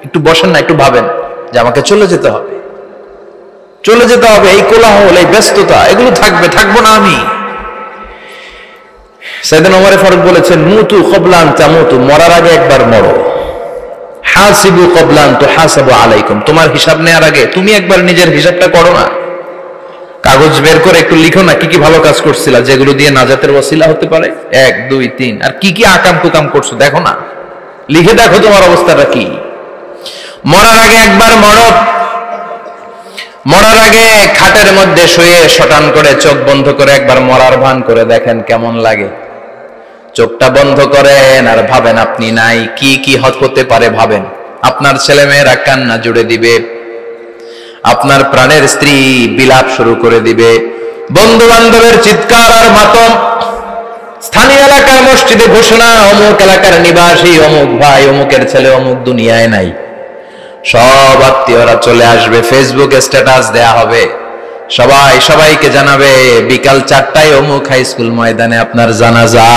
একটু বসেন না, একটু ভাবেন যে আমাকে চলে যেতে হবে, চলে যেতে হবে। এই কোলাহল, এই ব্যস্ততা, এগুলো থাকবে, থাকবো না আমি। সাইয়েদনা ওমর ফারুক বলেছেন, মুতু ক্বাবলা আন তামুতু, মরার আগে একবার মরো। হাসিবু ক্বাবলা আন তুহাসাবু আলাইকুম, তোমার হিসাব নেওয়ার আগে তুমি একবার নিজের হিসাবটা করো না। কাগজ বের করে একটু লিখো না কি কি ভালো কাজ করছিলা, যেগুলো দিয়ে নাজাতের ওসিলা হতে পারে, 1 2 3, আর কি কি আকাম কুকাম করছো দেখো না, লিখে দেখো তোমার অবস্থাটা কি। মরার আগে একবার মরো। মরার আগে খাটের মধ্যে শুয়ে শটান করে চোখ বন্ধ করে একবার মরার ভান করে দেখেন কেমন লাগে। চোখটা বন্ধ করেন আর ভাবেন আপনি নাই, কি কি হতে পারে ভাবেন। আপনার ছেলে মেয়েরা কান্না জুড়ে দিবে, আপনার প্রাণের স্ত্রী বিলাপ শুরু করে দিবে, বন্ধু বান্ধবের চিৎকার আর মাতম, স্থানীয় এলাকার মসজিদে ঘোষণা, অমুক এলাকার নিবাসী অমুক ভাই অমুকের ছেলে অমুক দুনিয়ায় নাই। সব আত্মীয়রা চলে আসবে, ফেসবুকে স্ট্যাটাস দেয়া হবে, সবাই সবাইকে জানাবে বিকাল 4টায় অমুক হাই স্কুল ময়দানে আপনার জানাজা।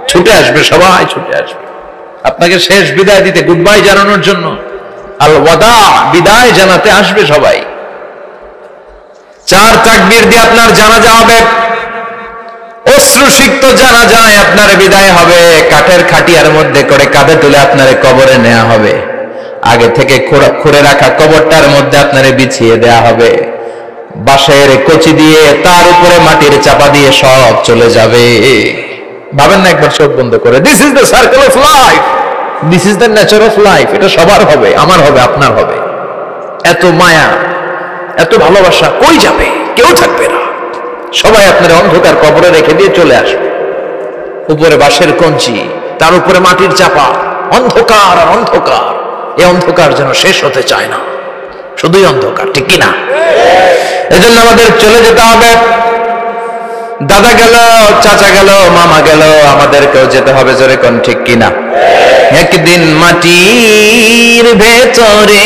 ছুটে আসবে, সবাই ছুটে আসবে আপনাকে শেষ বিদায় দিতে, গুড বাই জানানোর জন্য, আল ওয়াদা, বিদায় জানাতে আসবে সবাই। 4 তাকবীর দিয়ে আপনার জানাজা হবে, অশ্রুসিক্ত জানাজায় আপনার বিদায় হবে। কাঠের খাটিয়ার মধ্যে করে কাঁধে তুলে আপনার কবরে নেওয়া হবে, আগে থেকে খুঁড়ে রাখা কবরটার মধ্যে আপনারে বিছিয়ে দেয়া হবে, বাঁশের কচি দিয়ে তার উপরে মাটির চাপা দিয়ে সব চলে যাবে। ভাবেন না একবার চোখ বন্ধ করে, this is the circle of life, this is the nature of life. এটা সবার হবে, আমার হবে, আপনার হবে। এত মায়া, এত ভালোবাসা কই যাবে? কেউ থাকবে না, সবাই আপনার অন্ধকার কবরে রেখে দিয়ে চলে আসবে। উপরে বাঁশের কঞ্চি, তার উপরে মাটির চাপা, অন্ধকার আর অন্ধকার। এই অন্ধকার যেন শেষ হতে চায় না, শুধুই অন্ধকার, ঠিক কিনা? এজন্য আমাদের চলে যেতে হবে। দাদা গেল, চাচা গেল, মামা গেল, আমাদেরকেও যেতে হবে, জোরে কোন ঠিক কিনা? একদিন মাটির ভেতরে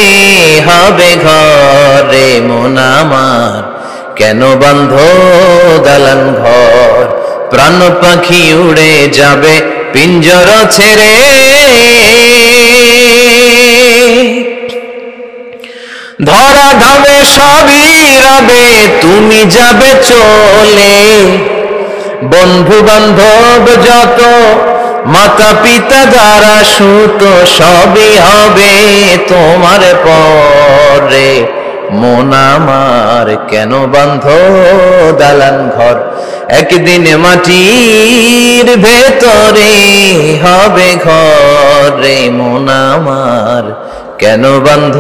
হবে ঘরে মন আমার, কেন বন্ধ দালান ঘর, প্রাণ পাখি উড়ে যাবে পিঞ্জর ছেড়ে, ধরা ধামে সবই রবে, তুমি যাবে চলে, বন্ধু বান্ধব যত, মাতা পিতা যারা সুত, সবই হবে তোমার পরে, মন আমার কেন বন্ধ দালান ঘর, একদিন মাটির ভেতরে হবে ঘরে মন আমার, কেন বন্ধ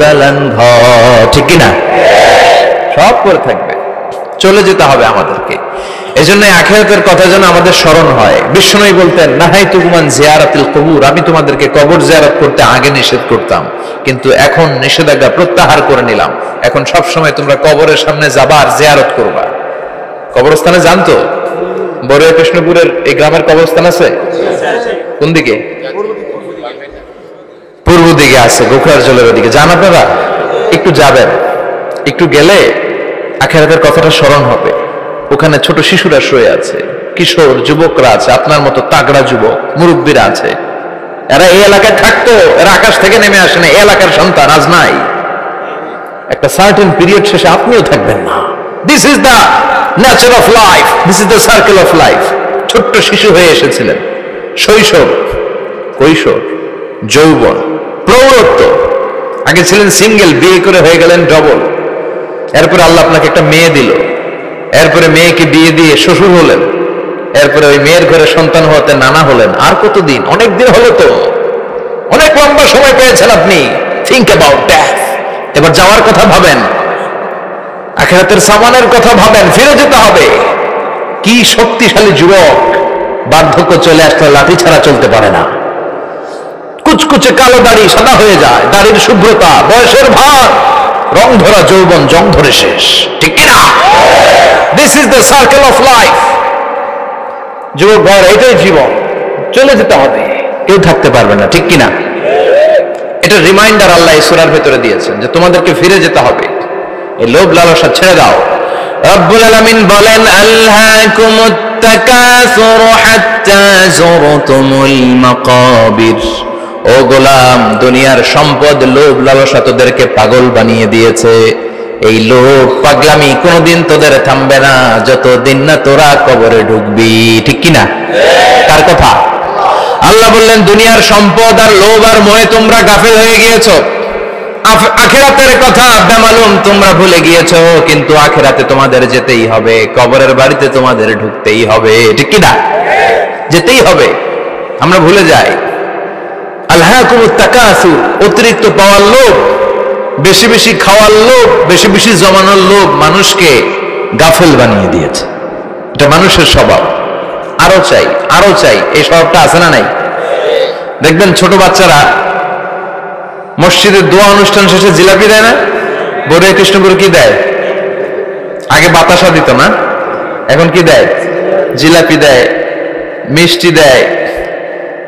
দালান ঘর, ঠিক কিনা? সব করে থাকবে, চলে যেতে হবে আমাদেরকে। এজন্য আখিরাতের কথা যেন আমাদের স্মরণ হয়। বিশ্বনবী বলতেন, নাহাইতুকুম আন জিয়ারাতিল কুবুর, আমি তোমাদেরকে কবর জিয়ারত করতে আগে নিষেধ করতাম, কিন্তু এখন নিষেধাজ্ঞা প্রত্যাহার করে নিলাম। এখন সব সময় তোমরা কবরের সামনে যাবা আর জিয়ারত করবা। কবরস্থানে জানতো বড়ুয়া কৃষ্ণপুরের এই গ্রামের কবরস্থান আছে কোন দিকে? পূর্ব দিকে আছে, গোখরার জলের ওদিকে। যান আপনারা, একটু যাবেন, একটু গেলে আখিরাতের কথাটা স্মরণ হবে। ওখানে ছোট শিশুরা শুয়ে আছে, কিশোর যুবকরা আছে, আপনার মতো তাগড়া যুবক, মুরব্বীরা আছে। এরা এই এলাকায় থাকতো, এরা আকাশ থেকে নেমে আসে না, এই এলাকার সন্তান, আজ নাই। একটা সার্টেন পিরিয়ড শেষে আপনিও থাকবেন না। This is the nature of life, this is the circle of life. ছোট্ট শিশু হয়ে এসেছিলেন, শৈশব, কৈশোর, যৌবন, প্রৌঢ়ত্ব। আগে ছিলেন সিঙ্গেল, বিয়ে করে হয়ে গেলেন ডবল। এরপরে আল্লাহ আপনাকে একটা মেয়ে দিল, এরপরে মেয়েকে বিয়ে দিয়ে শ্বশুর হলেন, এরপরে ওই মেয়ের ঘরে সন্তান হতে নানা হলেন। আর কতদিন? অনেক দিন হলো তো, অনেক লম্বা সময় পেয়েছেন আপনি। Think about death. এবার যাওয়ার কথা ভাবেন, আখিরাতের সামানের কথা ভাবেন, ফিরে যেতে হবে। কি শক্তিশালী যুবক, বার্ধক্য চলে আসলে লাঠি ছাড়া চলতে পারে না। কুচকুচে কালো দাড়ি সাদা হয়ে যায়, দাড়ির শুভ্রতা, বয়সের ভার, রং ধরা যৌবন জং ধরে শেষ, ঠিক কিনা? This is the circle of life. যুবক ভাই, এটাই জীবন, চলে যেতে হবে, কেউ থাকতে পারবে না, ঠিক কিনা? এটা রিমাইন্ডার আল্লাহ এই সূরার ভেতরে দিয়েছেন যে তোমাদেরকে ফিরে যেতে হবে। এই লোভ লালসা ছেড়ে দাও। রব্বুল আলামিন বলেন, আলহাকুমুত তাকাসুর হাত্তা যুরতুমুল মাকাবির ও গোলাম, দুনিয়ার সম্পদ, লোভ লালসা তোদেরকে পাগল বানিয়ে দিয়েছে। এই লোভ পাগলামি কোনোদিন তোদের থামবে না যতদিন না তোরা কবরে ঢুকবি। ঠিক কিনা? কার কথা? আল্লাহ বললেন, দুনিয়ার সম্পদ আর লোভ আর মোহে তোমরা গাফেল হয়ে গিয়েছো, আখিরাতের কথা বেমালুম তোমরা ভুলে গিয়েছো। কিন্তু আখিরাতে তোমাদের যেতেই হবে, কবরের বাড়িতে তোমাদের ঢুকতেই হবে। ঠিক কিনা? যেতেই হবে। আমরা ভুলে যাই। আলহাকুমুত তাকাসুর, অতিরিক্ত পাওয়ার লোভ, বেশি বেশি খাওয়ার লোভ, বেশি বেশি জমানোর লোভ মানুষকে গাফেল বানিয়ে দিয়েছে। এটা মানুষের স্বভাব। আরো চাই, আরো চাই, এই স্বভাবটা আছে না নাই? দেখবেন ছোট বাচ্চারা মসজিদের দোয়া অনুষ্ঠান শেষে জিলাপি দেয় না? বড় কৃষ্ণপুর কি দেয়? আগে বাতাসা দিত না, এখন কি দেয়? জিলাপি দেয়, মিষ্টি দেয়।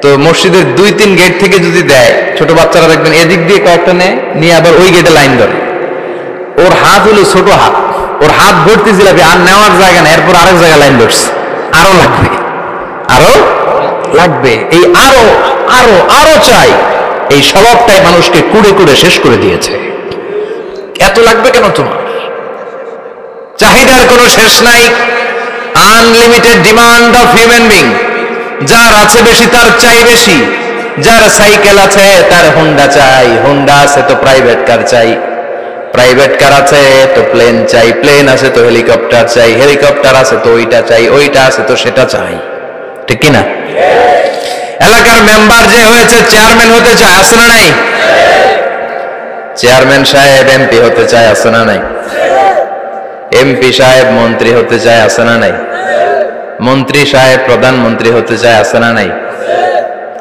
তো মসজিদের 2-3 গেট থেকে যদি দেয়, ছোট বাচ্চারা দেখবেন এদিক দিয়ে কয়েকটা নেয়, নিয়ে আবার ওই গেটে লাইন ধরে। ওর হাত হলো ছোট হাত, ওর হাত ভর্তি জিলাপি, আর নেওয়ার জায়গা না, এরপর আরেক জায়গায় লাইন ধরছে। আরো লাগবে, আরো লাগবে, এই আরো আরো আরো চাই, এই স্বভাবটাই মানুষকে কুড়ে কুড়ে শেষ করে দিয়েছে। এত লাগবে কেন তোমার? চাহিদার কোনো শেষ নাই। Unlimited demand of human being. যার আছে বেশি তার চাই বেশি। যার সাইকেল আছে তার হোন্ডা চাই, হোন্ডা আছে তো প্রাইভেট কার চাই, প্রাইভেট কার আছে তো প্লেন চাই, প্লেন আছে তো হেলিকপ্টার চাই, হেলিকপ্টার আছে তো ওইটা চাই, ওইটা আছে তো সেটা চাই। ঠিক কিনা? এলাকার মেম্বার যে হয়েছে চেয়ারম্যান হতে চায়, আছে না নাই? চেয়ারম্যান সাহেব এমপি হতে চায়, আছে না নাই? এমপি সাহেব মন্ত্রী হতে চায়, আছে না নাই? মন্ত্রী সাহেব প্রধানমন্ত্রী হতে চায়, আছে না নাই?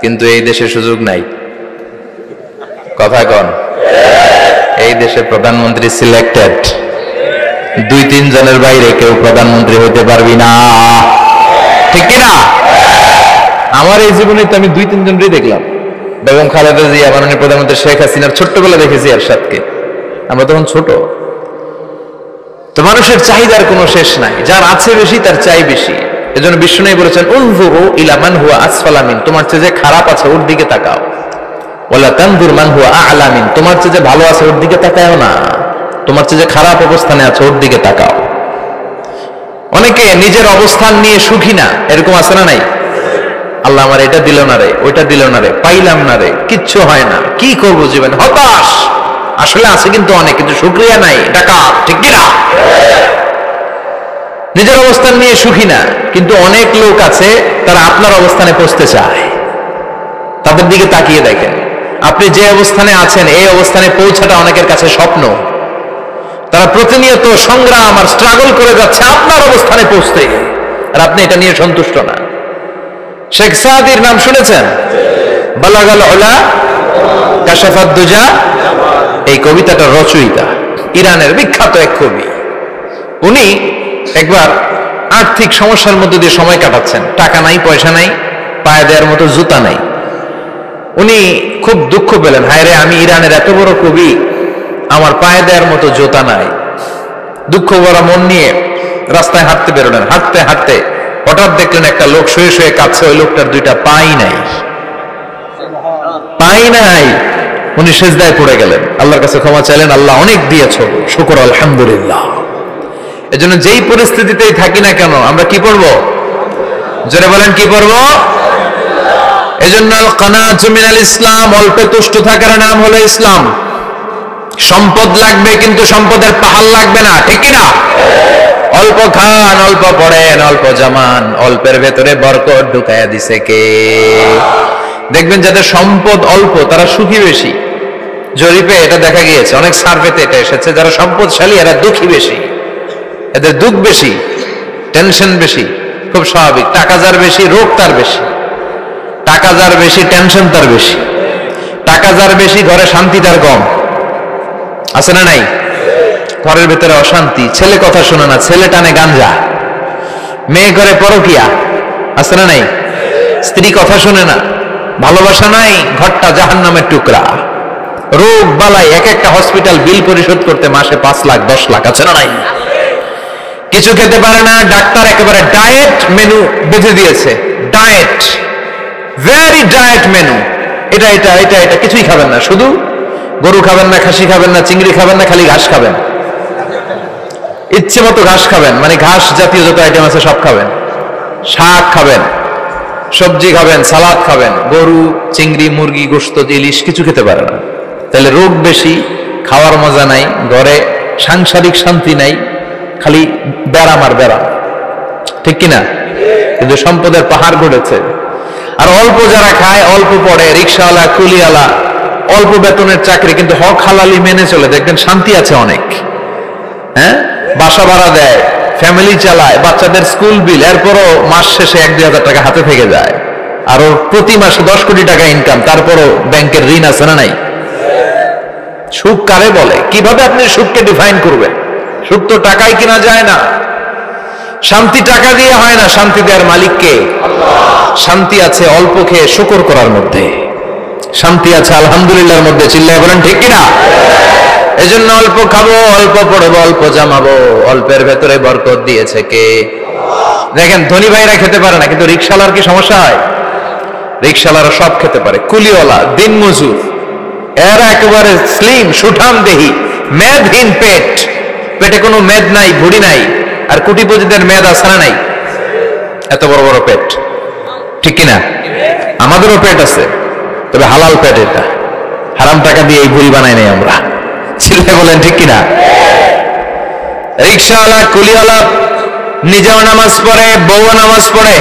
কিন্তু এই দেশে সুযোগ নাই। কথা কন। এই দেশে প্রধানমন্ত্রী সিলেক্টেড। 2-3 জনের বাইরে কেউ প্রধানমন্ত্রী হতে পারবি না। ঠিক কিনা? আমার এই জীবনে তো আমি 2-3 জনই দেখলাম। বেগম খালেদা জিয়া, মাননীয় প্রধানমন্ত্রী শেখ হাসিনার ছোট্টবেলা দেখেছি এরশাদকে। আমরা তখন ছোট। তো মানুষের চাহিদার কোনো শেষ নাই। যার আছে বেশি তার চাই বেশি। এজন্য বিষ্ণু বলেছেন, উনজুরু ইলা মান হুয়া আসফালা মিন, তোমার চেয়ে যে খারাপ আছে ওর দিকে তাকাও। ওয়ালা তানজুর মান হুয়া আ'লা মিন, তোমার চেয়ে যে ভালো আছে ওর দিকে তাকাও না, তোমার চেয়ে যে খারাপ অবস্থানে আছে ওর দিকে তাকাও। অনেকে নিজের অবস্থান নিয়ে সুখী না, এরকম আছে না নাই? আল্লাহ আমার এটা দিল না রে, ওইটা দিল না রে, পাইলাম না রে, কিচ্ছু হয় না, কি করবো জীবন, হতাশ। আসলে আছে কিন্তু অনেক, কিন্তু শুকরিয়া নাই, ডাকাত। ঠিক কিনা? নিজের অবস্থান নিয়ে সুখী না, কিন্তু অনেক লোক আছে তারা আপনার অবস্থানে পৌঁছতে চায়। তাদের দিকে তাকিয়ে দেখেন, আপনি যে অবস্থানে আছেন এই অবস্থানে পৌঁছাটা অনেকের কাছে স্বপ্ন। তারা প্রতিনিয়ত সংগ্রাম আর স্ট্রাগল করে যাচ্ছে আপনার অবস্থানে পৌঁছতে, আর আপনি এটা নিয়ে সন্তুষ্ট না। শেখ সাদির নাম শুনেছেন? বালাগাল উলা কাশাফাত দুজা, এই কবিতাটা রচয়িতা, ইরানের বিখ্যাত এক কবি। উনি একবার আর্থিক সমস্যার মধ্যে দিয়ে সময় কাটাচ্ছেন, টাকা নাই, পয়সা নাই, পায়ে দেওয়ার মতো জুতা নাই। উনি খুব দুঃখ পেলেন, হায় রে, আমি ইরানের এত বড় কবি, আমার পায়ে দেওয়ার মতো জুতা নাই। দুঃখ ভরা মন নিয়ে রাস্তায় হাঁটতে বেরোলেন। হাঁটতে হাঁটতে হঠাৎ দেখলেন একটা লোক শুয়ে শুয়ে কাঁদছে, ওই লোকটার 2টা পাই নাই, পাই নাই। উনি সেজদায় পড়ে গেলেন, আল্লাহর কাছে ক্ষমা চাইলেন, আল্লাহ অনেক দিয়েছো, শুকর আলহামদুলিল্লাহ। এজন্য যেই পরিস্থিতিতেই থাকি না কেন আমরা কি পড়ব? জোরে বলেন, কি পড়ব? এজন্য আল কানাতু মিনাল ইসলাম, অল্পে তুষ্ট থাকার নাম হলো ইসলাম। সম্পদ লাগবে কিন্তু সম্পদের পাহাড় লাগবে না। ঠিক কিনা? অল্প খান, অল্প পড়েন, অল্প জামান, অল্পের ভেতরে বরকত ঢুকায়া দিছে কে? দেখবেন যাদের সম্পদ অল্প তারা সুখী বেশি। জরিপে এটা দেখা গিয়েছে, অনেক সার্ভেতে এটা এসেছে, যারা সম্পদশালী এরা দুঃখী বেশি, এদের দুঃখ বেশি, টেনশন বেশি। খুব স্বাভাবিক, টাকা যার বেশি রোগ তার বেশি, টাকা যার বেশি টেনশন তার বেশি, টাকা যার বেশি ঘরে শান্তি তার কম। আছে না নাই? ঘরের ভেতরে অশান্তি, ছেলে কথা শোনে না, ছেলে টানে গাঞ্জা, মেয়ে করে পরকিয়া। আছে না নাই? স্ত্রী কথা শোনে না, ভালোবাসা নাই, ঘরটা জাহান্নামের টুকরা। রোগ বালাই, এক একটা হসপিটাল বিল পরিশোধ করতে মাসে 5 লাখ 10 লাখ। আছে না নাই? কিছু খেতে পারে না, ডাক্তার একেবারে ডায়েট মেনু বেঁধে দিয়েছে, ডায়েট, ভেরি ডায়েট মেনু। এটা এটা এটা এটা কিছুই খাবেন না, শুধু গরু খাবেন না, খাসি খাবেন না, চিংড়ি খাবেন না, খালি ঘাস খাবেন, ইচ্ছে মতো ঘাস খাবেন, মানে ঘাস জাতীয় যত আইটেম আছে সব খাবেন, শাক খাবেন, সবজি খাবেন, সালাদ খাবেন, গরু, চিংড়ি, মুরগি, গোশত, ইলিশ কিছু খেতে পারে না। তাহলে রোগ বেশি, খাওয়ার মজা নাই, ঘরে সাংসারিক শান্তি নাই, খালি ব্যারাম আর ব্যারাম, ঠিক কিনা? কিন্তু সম্পদের পাহাড় গড়েছে। আর অল্প যারা খায়, অল্প পড়ে, রিক্সাওয়ালা, কুলিওয়ালা, অল্প বেতনের চাকরি, কিন্তু হক হালালি মেনে চলে, দেখবেন শান্তি আছে অনেক। হ্যাঁ, বাসা ভাড়া দেয়, ফ্যামিলি চালায়, বাচ্চাদের স্কুল বিল, এরপরও মাস শেষে 1-2 হাজার টাকা হাতে থেকে যায়। আর ওর প্রতি মাসে 10 কোটি টাকা ইনকাম, তারপরও ব্যাংকের ঋণ আছে না নাই? সুখ কারে বলে? কিভাবে আপনি সুখকে ডিফাইন করবেন? সুখ তো টাকায় কিনা যায় না, শান্তি টাকা দিয়ে হয় না, শান্তি দেওয়ার মালিক কে? শান্তি আছে অল্প খেয়ে শুকর করার মধ্যে, শান্তি আছে আলহামদুলিল্লাহর মধ্যে, চিল্লায় বলেন ঠিক কিনা? এজন্য অল্প খাবো, অল্প পড়বো, অল্প জামাবো, অল্পের ভেতরে বরকত দিয়েছে কে? দেখেন ধনী ভাইরা খেতে পারে না, কিন্তু রিক্সাওয়ালার কি সমস্যা হয়? রিক্সাওয়ালারা সব খেতে পারে, কুলিওয়ালা, দিন মজুর, এরা একেবারে স্লিম সুঠাম দেহি, মেদহীন পেট, পেটে কোনো মেদ নাই, ভুড়ি নাই। আর কোটিপতিদের মেদ আছে না নাই? এত বড় বড় পেট, ঠিক কিনা? আমাদেরও পেট আছে, তবে হালাল পেট, এটা হারাম টাকা দিয়ে এই ভুড়ি বানাই নাই আমরা, ছেলে বলেন ঠিক কিনা? রিক্সাওয়ালা, কুলিওয়ালা নিজেও নামাজ পড়ে, বউও নামাজ পড়ে,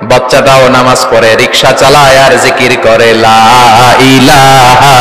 বাচ্চাটাও নামাজ পড়ে, রিক্সা চালায় আর জিকির করে লা ইলাহা